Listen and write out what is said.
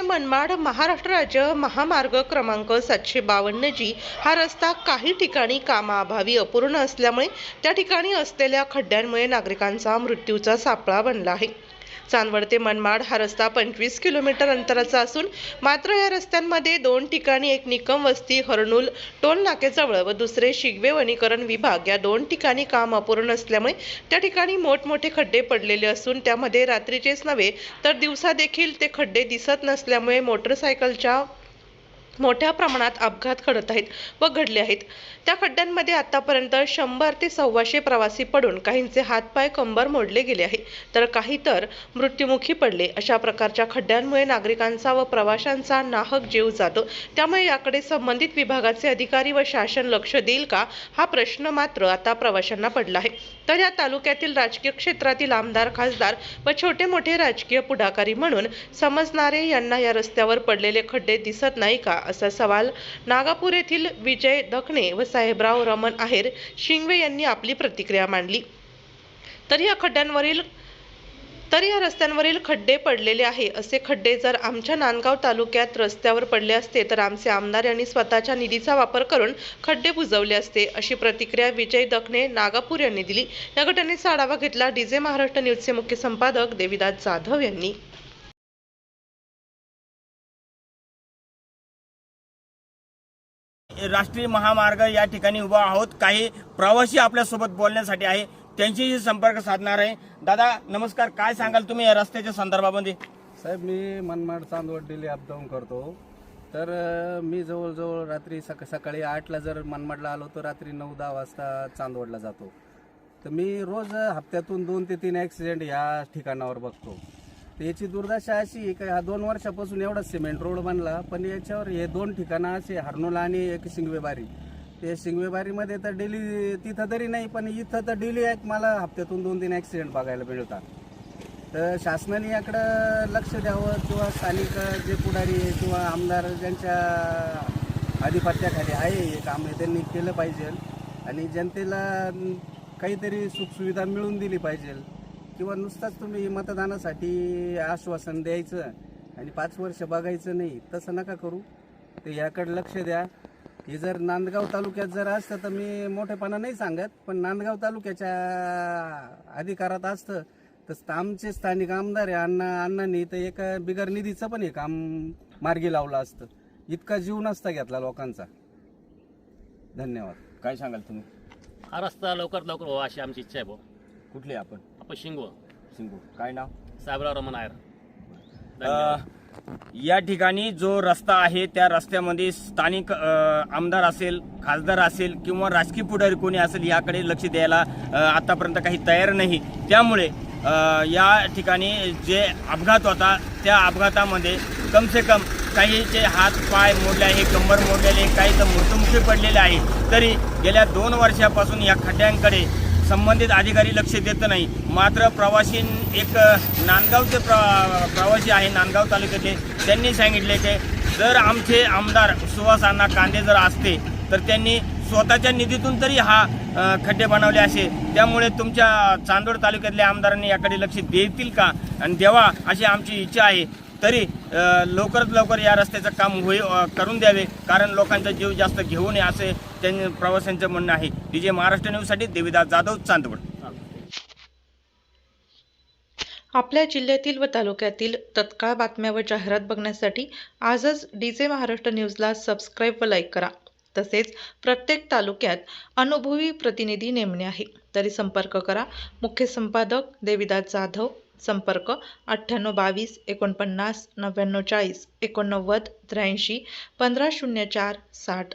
मनमाड महाराष्ट्र राज्य महामार्ग क्रमांक 752G हा रस्ता काही ठिकाणी कामाअभावी अपूर्ण असल्यामुळे त्या ठिकाणी असलेल्या खड्ड्यांमुळे नागरिकांचा मृत्यूचा सापळा बनला आहे। चांदवड ते मनमाड हा रस्ता 25 किलोमीटर अंतराचा असून मात्र या रस्त्यांमध्ये दोन ठिकाणी एक निकम वस्ती हरनूल टोल नाक्याजवळ व दुसरे शिगवे वनीकरण विभाग या दोन ठिकाणी काम अपूर्ण असल्यामुळे त्या ठिकाणी मोठमोठे खड्डे पडलेले असून त्यामध्ये रात्रीचेच नव्हे तर दिवसा देखील ते खड्डे दिसत नसल्यामुळे मोटरसायकलच्या मोठ्या प्रमाणात अपघात घडत आहेत व घडले आहेत। त्या खड्ड्यांमध्ये आतापर्यंत 100 ते 125 प्रवासी पडून काहींचे हातपाय कंबर मोडले गेले आहे तर काही तर मृत्युमुखी पडले। अशा प्रकारच्या खड्ड्यांमुळे नागरिकांचा व प्रवाशांचा नाहक जीव जातो। त्यामुळे याकडे संबंधित विभागाचे अधिकारी व शासन लक्ष देईल का हा प्रश्न मात्र आता प्रवाशांना पडला आहे। तर या तालुक्यातील राजकीय क्षेत्रातील आमदार खासदार व छोटे मोठे राजकीय पुढाकारी म्हणून समजणारे यांना या रस्त्यावर पडलेले खड्डे दिसत नाही का असा सवाल नागापूर येथील विजय दखणे व साहेबराव रमण आहेर शिंगवे यांनी आपली प्रतिक्रिया मांडली। तर या रस्त्यांवरील खड्डे पडलेले आहे। असे खड्डे जर आमच्या नांदगाव तालुक्यात रस्त्यावर पडले असते तर आमचे आमदार यांनी स्वतःच्या निधीचा वापर करून खड्डे बुजवले असते, अशी प्रतिक्रिया विजय दखणे नागापूर यांनी दिली। या घटनेचा आढावा घेतला डीजे महाराष्ट्र न्यूजचे मुख्य संपादक देविदास जाधव यांनी। राष्ट्रीय महामार्ग या ठिकाणी उभा आहोत। काही प्रवासी आपल्या सोबत बोलण्यासाठी आहे, त्यांच्याशी संपर्क साधणार आहे। दादा नमस्कार, काय सांगाल तुम्ही या रस्त्याच्या संदर्भामध्ये? साहेब, मी मनमाड चांदवड डेली अपडाऊन करतो। तर मी जवळजवळ रात्री सकाळी 8ला जर मनमाडला आलो तर रात्री 9-10 वाजता चांदवडला जातो। तर मी रोज हप्त्यातून 2 ते 3 ॲक्सिडेंट या ठिकाणावर बघतो। तर याची दुर्दशा अशी आहे की हा 2 वर्षापासून एवढा सिमेंट रोड बनला, पण याच्यावर हे 2 ठिकाणं असे हरनोल आणि एक शिंगवेबारी। ते शिंगवेबारीमध्ये तर डेली तिथं तरी नाही, पण इथं तर डेली मला हप्त्यातून 2-3 ॲक्सिडेंट बघायला मिळतात। तर शासनाने याकडं लक्ष द्यावं किंवा स्थानिक जे पुढारी किंवा आमदार ज्यांच्या आधिपत्याखाली आहे हे काम त्यांनी केलं पाहिजे आणि जनतेला काहीतरी सुखसुविधा मिळवून दिली पाहिजे। किंवा नुसताच तुम्ही मतदानासाठी आश्वासन द्यायचं आणि 5 वर्ष बघायचं नाही, तसं नका करू। ते याकडे लक्ष द्या। हे जर नांदगाव तालुक्यात जर असतं तर मी मोठेपणा नाही सांगत, पण नांदगाव तालुक्याच्या अधिकारात असतं तर आमचे स्थानिक आमदार आहे अण्णांनी तर एका बिगर निधीचं पण हे काम मार्गी लावलं असतं। इतका जीव नसता घेतला लोकांचा। धन्यवाद। काय सांगाल तुम्ही? हा रस्ता लवकर व्हावा अशी आमची इच्छा आहे भाऊ। कुठले आपण? शिंगू। काय नाव? साहेबराव रमण आहेर। या ठिकाणी जो रस्ता आहे त्या रस्त्यामध्ये स्थानिक आमदार असेल, खासदार असेल किंवा राजकीय पुढारी कोणी असेल याकडे लक्ष द्यायला आतापर्यंत काही तयार नाही। त्यामुळे या ठिकाणी जे अपघात होता त्या अपघातामध्ये कम से कम काहीचे हात पाय मोडले आहे, कंबर मोडलेले, काही तर मृत्युमुखी पडलेले आहे। तरी गेल्या 2 वर्षापासून या खड्ड्यांकडे संबंधित अधिकारी लक्ष देत नाही। मात्र प्रवासी एक नांदगावचे प्रवासी आहे नांदगाव तालुक्यातले, त्यांनी सांगितले की जर आमचे आमदार सुहास अण्णा कांदे जर असते तर त्यांनी स्वतःच्या निधीतून तरी हा खड्डे बनवले असे। त्यामुळे तुमच्या चांदवड तालुक्यातल्या आमदारांनी याकडे लक्ष देतील का आणि द्यावा अशी आमची इच्छा आहे। तरी लवकरात लवकर या रस्त्याचं काम करून द्यावे, कारण लोकांचा जीव जास्त घेऊ नये असे त्यांनी प्रवाशांचं म्हणणं आहे। डीजे महाराष्ट्र न्यूजसाठी देविदास जाधव, चांदवड। आपल्या जिल्ह्यातील व तालुक्यातील तत्काळ बातम्या व जाहिरात बघण्यासाठी आजच डीजे महाराष्ट्र न्यूजला सबस्क्राईब व लाईक करा। तसेच प्रत्येक तालुक्यात अनुभवी प्रतिनिधी नेमणे आहे, तरी संपर्क करा मुख्य संपादक देविदास जाधव। संपर्क 9822 49 99 40 89 83 1504 60।